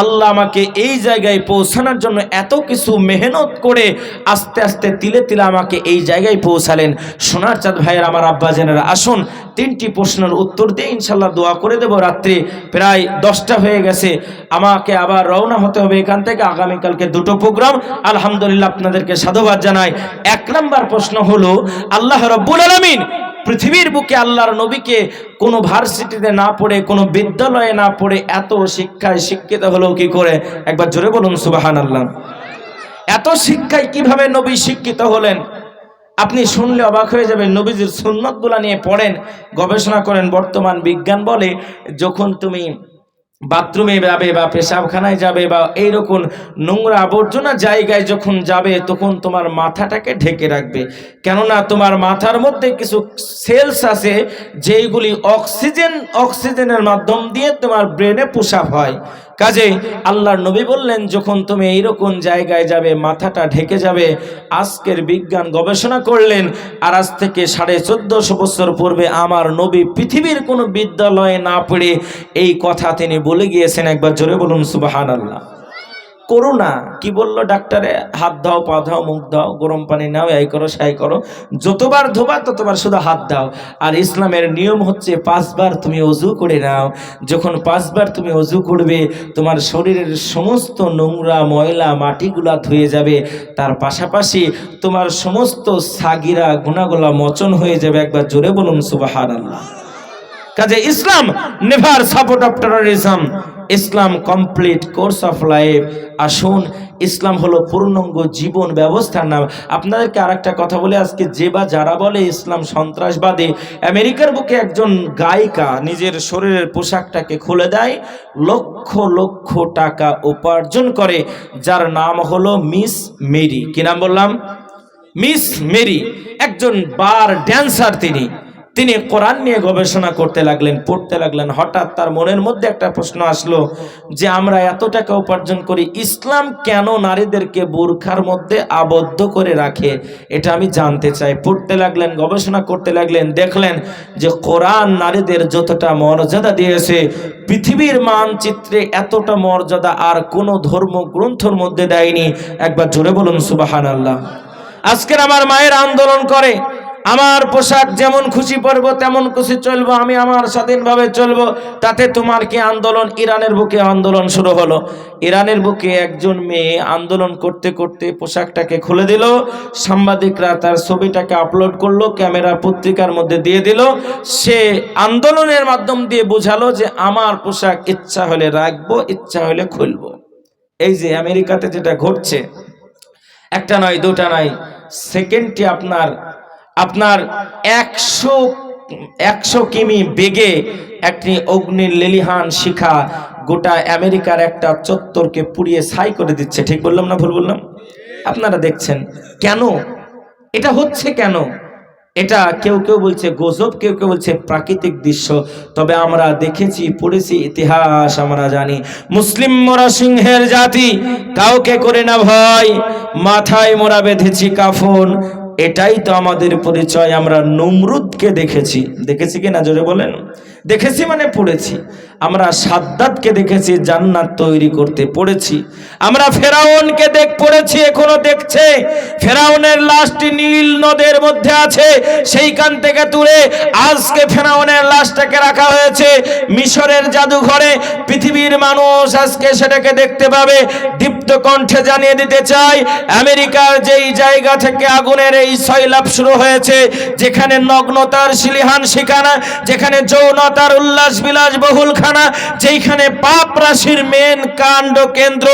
আল্লাহ আমাকে এই জায়গায় পৌঁছানোর জন্য এত কিছু মেহনত করে আস্তে আস্তে তিলে তিলে আমাকে এই জায়গায় পৌঁছালেন। সোনার চাঁদ ভাইয়ের আমার আব্বাজানেরা, আসুন তিনটি প্রশ্নের উত্তর দিয়ে ইনশাল্লাহ দোয়া করে দেব। রাত্রি প্রায় 10টা হয়ে গেছে, আমাকে আবার রওনা হতে হবে এখান থেকে। আগামীকালকে দুটো প্রোগ্রাম। আলহামদুলিল্লাহ, আপনাদেরকে সাধুবাদ জানাই। 1 নম্বর প্রশ্ন হলো, আল্লাহ রাব্বুল আলামিন পৃথিবীর বুকে আল্লাহর নবীকে কোনো ভার্সিটিতে না পড়ে, কোনো বিদ্যালয়ে না পড়ে এত শিক্ষায় শিক্ষিত হলো কি করে? একবার জোরে বলুন সুবহানাল্লাহ। এত শিক্ষায় কিভাবে নবী শিক্ষিত হলেন? আপনি শুনলে অবাক হয়ে যাবেন। নবীজির সুন্নতগুলা নিয়ে পড়েন, গবেষণা করেন। বর্তমান বিজ্ঞান বলে, যখন তুমি বাথরুমে যাবে বা পেশাবখানায় যাবে বা এইরকম নোংরা আবর্জনা জায়গায় যখন যাবে, তখন তোমার মাথাটাকে ঢেকে রাখবে। কেননা তোমার মাথার মধ্যে কিছু সেলস আছে যেইগুলি অক্সিজেনের মাধ্যম দিয়ে তোমার ব্রেনে পুশআপ হয়। কাজে আল্লাহর নবী বললেন, যখন তুমি এইরকম জায়গায় যাবে মাথাটা ঢেকে যাবে। আজকের বিজ্ঞান গবেষণা করলেন, আর আজ থেকে 1450 বছর পূর্বে আমার নবী পৃথিবীর কোনো বিদ্যালয়ে না পড়ে এই কথা তিনি বলে গিয়েছেন। একবার জোরে বলুন সুবহানাল্লাহ। করোনা কি বললো ডাক্তারে? হাত দাও, পা দাও, মুখ দাও, গরম পানি নাও, এই করো, সাই করো, যতবার ধোবা ততবার শুধু হাত দাও। আর ইসলামের নিয়ম হচ্ছে 5 বার তুমি ওযু করে নাও। যখন 5 বার তুমি ওযু করবে, তোমার শরীরের সমস্ত নোংরা ময়লা মাটিগুলা ধুয়ে যাবে। তার পাশাপাশি তোমার সমস্ত সাগিরা গুনাহগুলা মোচন হয়ে যাবে। একবার জোরে বলুন সুবহানাল্লাহ। কাজে Islam never support of terrorism, Islam complete course of life. আসুন, ইসলাম হলো পূর্ণাঙ্গ জীবন ব্যবস্থার নাম। আপনাদেরকে আরেকটা কথা বলে, আজকে যে বা যারা বলে ইসলাম সন্ত্রাসবাদী, আমেরিকার বুকে একজন গায়িকা নিজের শরীরের পোশাকটাকে খুলে দেয়, লক্ষ লক্ষ টাকা উপার্জন করে, যার নাম হলো মিস মেরি। কি নাম বললাম? Miss Mary. একজন বার ড্যান্সার। তিনি কোরআন নিয়ে গবেষণা করতে লাগলেন, পড়তে লাগলেন। হঠাৎ তার মনের মধ্যে একটা প্রশ্ন আসলো যে আমরা এত টাকা উপার্জন করি, ইসলাম কেন নারীদেরকে বোরখার মধ্যে আবদ্ধ করে রাখে? এটা আমি জানতে চাই। পড়তে লাগলেন, গবেষণা করতে লাগলেন, দেখলেন যে কোরআন নারীদের যতটা মর্যাদা দিয়েছে, পৃথিবীর মানচিত্রে এতটা মর্যাদা আর কোনো ধর্মগ্রন্থের মধ্যে দেয়নি। একবার জোরে বলুন সুবহানাল্লাহ। আজকের আমার মায়ের আন্দোলন করে, আমার পোশাক যেমন খুশি পরবো তেমন খুশি চলবো, আমি আমার স্বাধীনভাবে চলবো, তাতে তোমার কি আন্দোলন? ইরানের বুকে আন্দোলন শুরু হলো। ইরানের বুকে একজন মেয়ে আন্দোলন করতে করতে পোশাকটাকে খুলে দিল। সাংবাদিকরা তার ছবিটাকে আপলোড করলো, ক্যামেরা পত্রিকার মধ্যে দিয়ে দিল। সে আন্দোলনের মাধ্যম দিয়ে বোঝালো যে আমার পোশাক ইচ্ছা হলে রাখবো, ইচ্ছা হলে খুলবো। এই যে আমেরিকাতে যেটা ঘটছে, একটা নয়, দুটা নয়, সেকেন্ডটি আপনার 100 কিমি বেগে একটি অগ্নির লেলিহান শিখা গোটা আমেরিকার একটা চত্বরকে পুড়িয়ে ছাই করে দিচ্ছে। ঠিক বললাম না ভুল বললাম? আপনারা দেখছেন কেন এটা হচ্ছে? কেন এটা? কেউ কেউ বলছে গজব, কেউ কেউ বলছে প্রাকৃতিক দৃশ্য। তবে আমরা দেখেছি, পড়েছি, ইতিহাস আমরা জানি, মুসলিম মোরা সিংহের জাতি, কাউকে করে না ভয়, মাথায় মোরা বেঁধেছি কাফন। এটাই তো আমাদের পরিচয়। আমরা নমরুদকে দেখেছি কি না? জোরে বলেন। দেখেছি মানে পড়েছি। আমরা সাদ্দাতকে দেখেছি জান্নাত তৈরি করতে, পড়েছি। আমরা ফেরাউনকে পড়েছি, এখনো দেখছে। ফেরাউনের লাশটি নীল নদের মধ্যে আছে, সেইখান থেকে তুলে আজকে ফেরাউনের লাশটাকে রাখা হয়েছে মিশরের জাদুঘরে। পৃথিবীর মানুষ আজকে সেটাকে দেখতে পাবে। দীপ্ত কণ্ঠে জানিয়ে দিতে চাই, আমেরিকার যেই জায়গা থেকে আগুনের এই সয়লাভ শুরু হয়েছে, যেখানে নগ্নতার শিলিহান শিখানা, যেখানে যৌনতার উল্লাস বিলাস বহুলখানা, যেইখানে পাপ রাশির মেন কাণ্ড কেন্দ্র,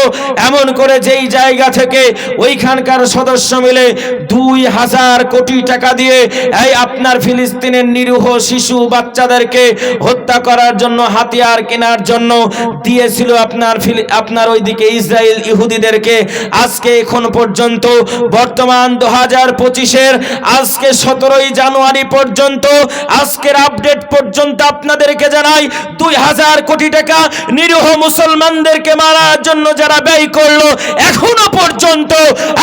এমন করে যেই জায়গা থেকে ওইখানকার সদস্য মিলে 2000 কোটি টাকা দিয়ে এই আপনার ফিলিস্তিনের নিরীহ শিশু বাচ্চাদেরকে হত্যা করার জন্য, হাতিয়ার কেনার জন্য দিয়েছিল আপনার ওইদিকে ইসরায়েল ইহুদিদেরকে। আজকে এখন পর্যন্ত বর্তমান 2025-এর আজকে 17ই জানুয়ারি পর্যন্ত, আজকের আপডেট পর্যন্ত আপনাদেরকে জানাই, 2000 কোটি টাকা নিরীহ মুসলমানদেরকে মারার জন্য যারা ব্যয় করলো, এখনো পর্যন্ত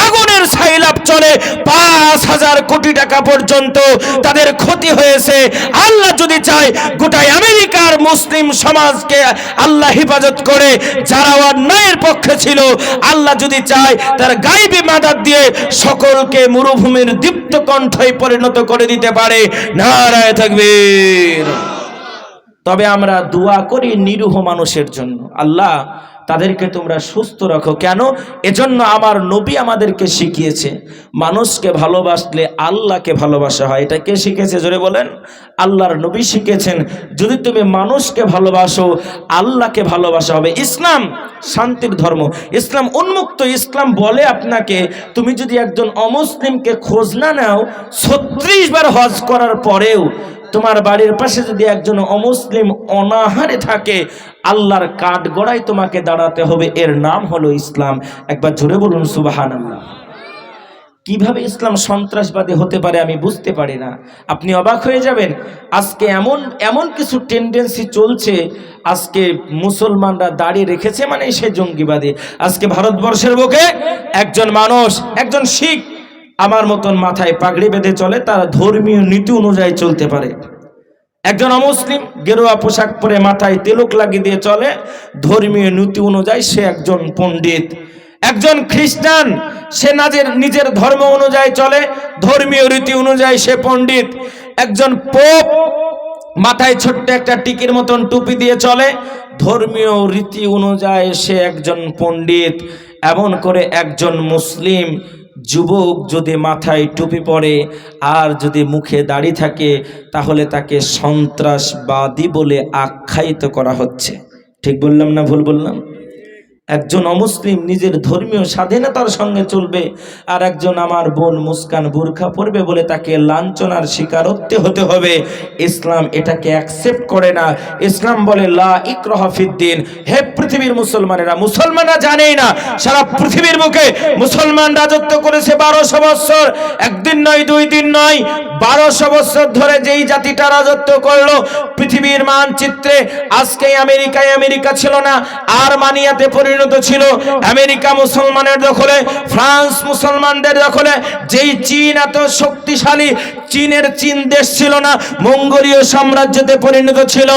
আগুনের সাইলাপ চলে। 5000 কোটি টাকা পর্যন্ত তাদের ক্ষতি হয়েছে। আল্লাহ যদি চায় গোটা আমেরিকার মুসলিম সমাজকে আল্লাহ হেফাজত করে, যারা অন্যায়ের পক্ষে ছিল, আল্লাহ যদি চায় তার গায়বী মাদাত দিয়ে সকলকে মরুভূমির দীপ্ত কণ্ঠে পরিণত করে দিতে পারে। নারায়ে তাকবীর। তবে আমরা দোয়া করি নিরীহ মানুষের জন্য, আল্লাহ তাদেরকে তোমরা সুস্থ রাখো। কেন? এজন্য আমার নবী আমাদেরকে শিখিয়েছে, মানুষকে ভালোবাসলে আল্লাহকে ভালোবাসা হয়। এটা কে শিখেছে জোরে বলেন? আল্লাহর নবী শিখেছেন, যদি তুমি মানুষকে ভালোবাসো আল্লাহকে ভালোবাসা হবে। ইসলাম শান্তির ধর্ম, ইসলাম উন্মুক্ত। ইসলাম বলে আপনাকে, তুমি যদি একজন অমুসলিমকে খোঁজ না নাও, 36 বার হজ করার পরেও তোমার বাড়ির পাশে যদি একজন অমুসলিম অনাহারে থাকে, আল্লাহর কাঠগড়ায় তোমাকে দাঁড়াতে হবে। এর নাম হলো ইসলাম। একবার জোরে বলুন সুবহানাল্লাহ। কিভাবে ইসলাম সন্ত্রাসবাদী হতে পারে আমি বুঝতে পারি না। আপনি অবাক হয়ে যাবেন। আজকে এমন কিছু টেন্ডেন্সি চলছে, আজকে মুসলমানরা দাঁড়িয়ে রেখেছে মানে সে জঙ্গিবাদী। আজকে ভারতবর্ষের বুকে একজন মানুষ, একজন শিখ আমার মতন মাথায় পাগড়ি বেঁধে চলে, তার ধর্মীয় নীতি অনুযায়ী চলতে পারে। একজন অমুসলিম গেরুয়া পোশাক পরে মাথায় তিলক লাগিয়ে দিয়ে চলে, ধর্মীয় নীতি অনুযায়ী সে একজন পণ্ডিত। একজন খ্রিস্টান সে নিজের ধর্ম অনুযায়ী চলে, ধর্মীয় রীতি অনুযায়ী সে পণ্ডিত। একজন পোপ মাথায় ছোট্ট একটা টিকির মতন টুপি দিয়ে চলে, ধর্মীয় রীতি অনুযায়ী সে একজন পণ্ডিত। এমন করে একজন মুসলিম যুবক যদি মাথায় টুপি পরে আর যদি মুখে দাড়ি থাকে, তাহলে তাকে সন্ত্রাসবাদী বলে আখ্যায়িত করা হচ্ছে। ঠিক বললাম না ভুল বললাম? একজন অমুসলিম নিজের ধর্মীয় স্বাধীনতার সঙ্গে চলবে, আর একজন আমার বোন মুস্কান বোরখা পরবে বলে তাকে লাঞ্ছনার শিকারত্ব হতে হবে। ইসলাম এটাকে অ্যাকসেপ্ট করে না। ইসলাম বলে লা ইকরাহা ফিদ্দিন। হে পৃথিবীর মুসলমানেরা, মুসলমানরা জানেই না সারা পৃথিবীর বুকে মুসলমান রাজত্ব করেছে 1200 বছর। একদিন নয়, 2 দিন নয়, 1200 বছর ধরে যেই জাতিটা রাজত্ব করলো পৃথিবীর মানচিত্রে। আজকে আমেরিকা ছিল না, আরমানিয়াতে পরিণত ছিল। আমেরিকা মুসলমানের দখলে, ফ্রান্স মুসলমানদের দখলে। যেই চীন এত শক্তিশালী, চীন দেশ ছিল না, মঙ্গোলীয় সাম্রাজ্যতে পরিণত ছিল।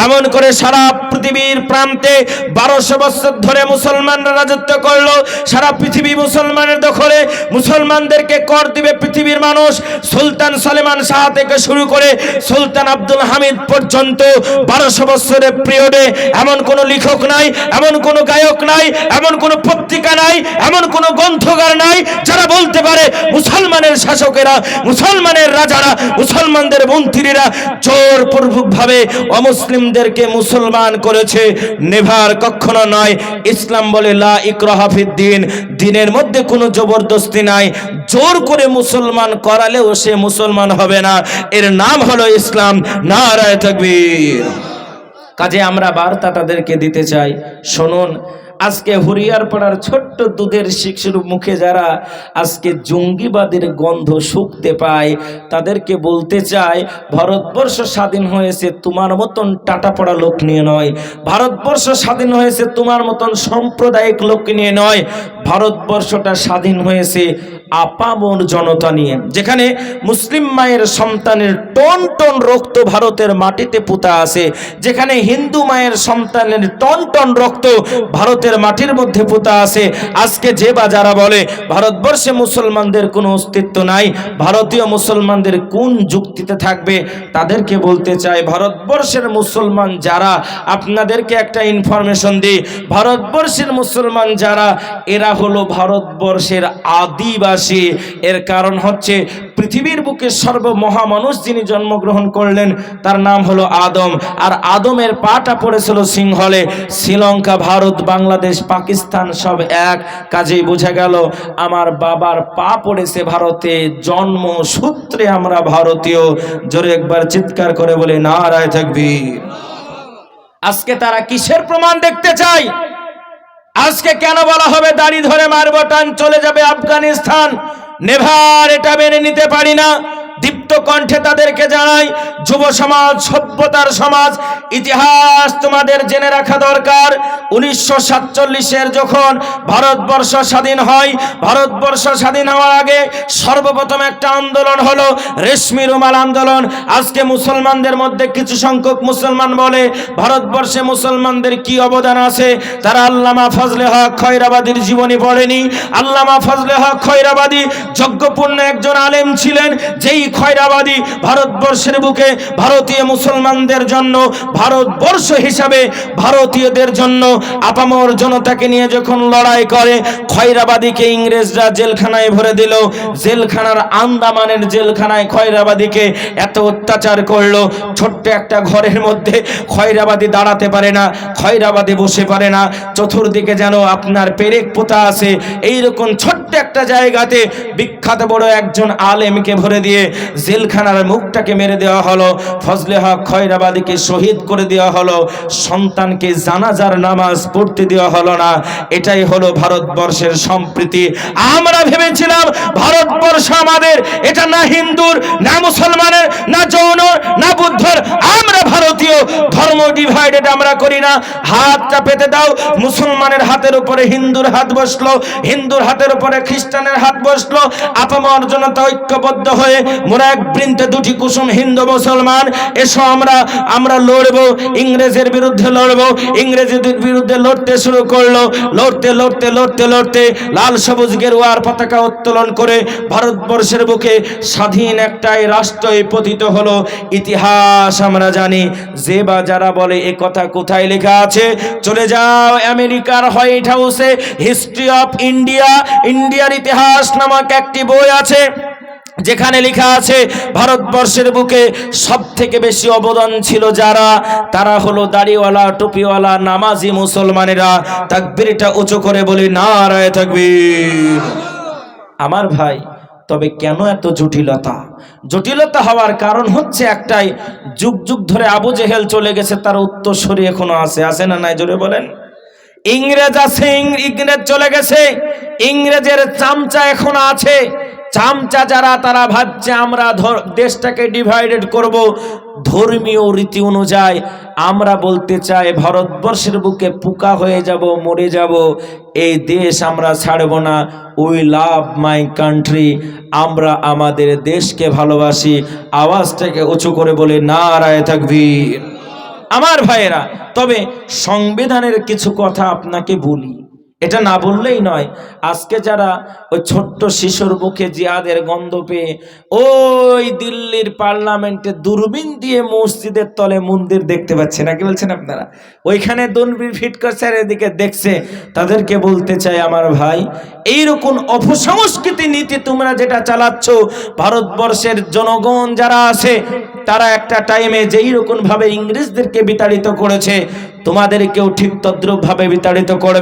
এমন করে সারা পৃথিবীর প্রান্তে 1200 বছর ধরে মুসলমানরা রাজত্ব করলো। সারা পৃথিবী মুসলমানের দখলে, মুসলমানদেরকে কর দিবে পৃথিবীর মানুষ। সুলতান সলেমান শাহ থেকে শুরু করে সুলতান আব্দুল হামিদ পর্যন্ত 1200 বছরের পিরিয়ডে এমন কোন লেখক নাই, এমন কোন গায়ক নাই, এমন কোন পত্রিকা নাই, এমন কোন গ্রন্থকার নাই যারা বলতে পারে মুসলমানের শাসকেরা, মুসলমানের রাজারা, মুসলমানদের মন্ত্রীরা জোরপূর্বক ভাবে অমুসলিমদেরকে মুসলমান করেছে। নেভার, কখনো নয়। ইসলাম বলে লা ইকরাহা ফিদ্দিন, দিনের মধ্যে কোনো জবরদস্তি নাই। জোর করে মুসলমান করালেও সে মুসলমান হবে না। এর নাম হলো ইসলাম। নারায়ে তাকবীর। কাজে আমরা বার্তা তাদেরকে দিতে চাই, শুনুন, আজকে হরিয়ারপাড়ার ছোট্ট দুধের শিশুর মুখে যারা আজকে জঙ্গিবাদের গন্ধ শুকতে পায়, তাদেরকে বলতে চাই, ভারতবর্ষ স্বাধীন হয়েছে তোমার মতন টাটা পড়া লোক নিয়ে নয়। ভারতবর্ষ স্বাধীন হয়েছে তোমার মতন সাম্প্রদায়িক লোক নিয়ে নয়। ভারতবর্ষটা স্বাধীন হয়েছে আপামর জনতা নিয়ে, যেখানে মুসলিম মায়ের সন্তানের টন টন রক্ত ভারতের মাটিতে পুঁতা আছে, যেখানে হিন্দু মায়ের সন্তানের টন টন রক্ত ভারতের মাটির মধ্যে পুঁতা আছে। আজকে যে বা যারা বলে ভারতবর্ষে মুসলমানদের কোনো অস্তিত্ব নাই, ভারতীয় মুসলমানদের কোন যুক্তিতে থাকবে, তাদেরকে বলতে চাই ভারতবর্ষের মুসলমান যারা, আপনাদেরকে একটা ইনফরমেশন দিই, ভারতবর্ষের মুসলমান যারা এরা হলো ভারতবর্ষের আদিবাসী। এর কারণ হচ্ছে পৃথিবীর বুকে সর্বমহামানুষ যিনি জন্মগ্রহণ করলেন তার নাম হলো আদম, আর আদমের পাটা পড়েছিল সিংহলে। শ্রীলঙ্কা, ভারত, বাংলাদেশ, পাকিস্তান সব এক, কাজেই বোঝা গেল আমার বাবার পা পড়েছে ভারতে, জন্মসূত্রে আমরা ভারতীয়। জোরে একবার চিৎকার করে বলে নারায়ে তাকবীর। আজকে তারা কিসের প্রমাণ দেখতে চায়? আজকে কেন বলা হবে দাড়ি ধরে মারব, টান চলে যাবে আফগানিস্তান? নেভার, এটা মেনে নিতে পারি না। দীপ্ত কণ্ঠে তাদেরকে জানাই, যুব সমাজ, সভ্যতার সমাজ, ইতিহাস তোমাদের জেনে রাখা দরকার। 1947-এর যখন ভারতবর্ষ স্বাধীন হয়, ভারতবর্ষ স্বাধীন হওয়ার আগে সর্বপ্রথম একটা আন্দোলন হলো রেশমি রুমাল আন্দোলন। আজকে মুসলমানদের মধ্যে কিছু সংখ্যক মুসলমান বলে ভারতবর্ষে মুসলমানদের কি অবদান আছে, তারা আল্লামা ফজলে হক খয়রাবাদীর জীবনী পড়েনি। আল্লামা ফজলে হক খয়রাবাদী যজ্ঞপূর্ণ একজন আলেম ছিলেন, যেই খয়রাবাদী ভারতবর্ষের বুকে ভারতীয় মুসলমানদের জন্য, ভারতবর্ষ হিসাবে ভারতীয়দের জন্য আপামর জনতাকে নিয়ে যখন লড়াই করে, খয়রাবাদীকে ইংরেজরা জেলখানায় ভরে দিল। জেলখানার আন্দামানের জেলখানায় খয়রাবাদীকে এত অত্যাচার করলো, ছোট্ট একটা ঘরের মধ্যে খয়রাবাদী দাঁড়াতে পারে না, খয়রাবাদী বসে পারে না, চতুর্দিকে যেন আপনার পেরেক পোতা আছে। এইরকম ছোট্ট একটা জায়গাতে বিখ্যাত বড় একজন আলেমকে ভরে দিয়ে জেলখানার মুখটাকে মেরে দেওয়া হলো। ফজলে হক খয়রাবাদীকে শহীদ করে দেওয়া হলো, সন্তানকে জানাজার নামাজ পড়তে দেওয়া হলো না। এটাই হলো ভারতবর্ষের সম্প্রীতি। আমরা ভেবেছিলাম ভারতবর্ষ আমাদের, এটা না হিন্দুর, না মুসলমানের, না জৈনর, না বুদ্ধর, আমরা ভারতীয়। ধর্ম ডিভাইডেড আমরা করি না। হাতটা পেতে দাও, মুসলমানের হাতের উপরে হিন্দুর হাত বসলো, হিন্দুর হাতের উপরে খ্রিস্টানের হাত বসলো। আপামর জনতা ঐক্যবদ্ধ হয়ে মোরা এক বৃন্তে দুটি কুসুম, হিন্দু মুসলমান, এসো আমরা লড়বো, ইংরেজের বিরুদ্ধে লড়বো। ইংরেজদের বিরুদ্ধে লড়তে শুরু করলো। লড়তে লড়তে লড়তে লড়তে লাল সবুজ গেরুয়ার পতাকা উত্তোলন করে ভারতবর্ষের বুকে স্বাধীন একটাই রাষ্ট্র পতিত হলো। ইতিহাস আমরা জানি। যে বা যারা বলে এ কথা কোথায় লেখা আছে, চলে যাও আমেরিকার হোয়াইট হাউসে, হিস্ট্রি অফ ইন্ডিয়া, ইন্ডিয়ার ইতিহাস নামক একটি বই আছে, যেখানে লেখা আছে ভারতবর্ষের বুকে সব থেকে বেশি অবদান ছিল যারা, তারা হলো দাড়িওয়ালা, টুপিওয়ালা, নামাজি মুসলমানেরা। তাকবীরটা উঁচু করে বলি নারায়ে তাকবীর। আমার ভাই, তবে কেন এত জটিলতা? জটিলতা হওয়ার কারণ হচ্ছে একটাই, যুগ যুগ ধরে আবু জেহেল চলে গেছে, তার উত্তরসূরি এখনো আছে না নাই? জোরে বলেন। ইংরেজ আছে, ইংরেজ চলে গেছে, ইংরেজের চামচা এখনো আছে। চামচা যারা, তারা ভাবছে আমরা দেশটাকে ডিভাইডেড করব ধর্মীয় রীতি অনুযায়ী। আমরা বলতে চাই ভারতবর্ষের বুকে পোকা হয়ে যাব, মরে যাব, এই দেশ আমরা ছাড়ব না। উই লাভ মাই কান্ট্রি, আমরা আমাদের দেশকে ভালোবাসি। আওয়াজটাকে উঁচু করে বলে নারায়ে তাকবীর। আমার ভাইয়েরা, তবে সংবিধানের কিছু কথা আপনাকে বলি, এটা না বললেই নয়। আজকে যারা ওই ছোট্ট শিশুর মুখে জিহাদের গন্ধ পেয়ে ওই দিল্লির পার্লামেন্টে দূরবীন দিয়ে মসজিদের তলে মন্দির দেখতে পাচ্ছে না, কি বলছেন আপনারা? ওইখানে দূরবীন ফিট করছে আর এদিকে দেখছে, তাদেরকে বলতে চাই আমার ভাই, এইরকম অপসংস্কৃতি নীতি তোমরা যেটা চালাচ্ছ, ভারতবর্ষের জনগণ যারা আছে তারা একটা টাইমে যেই রকম ভাবে ইংরেজদেরকে বিতাড়িত করেছে, তোমাদেরকেও ঠিক তদ্রুপ ভাবে বিতাড়িত করবে।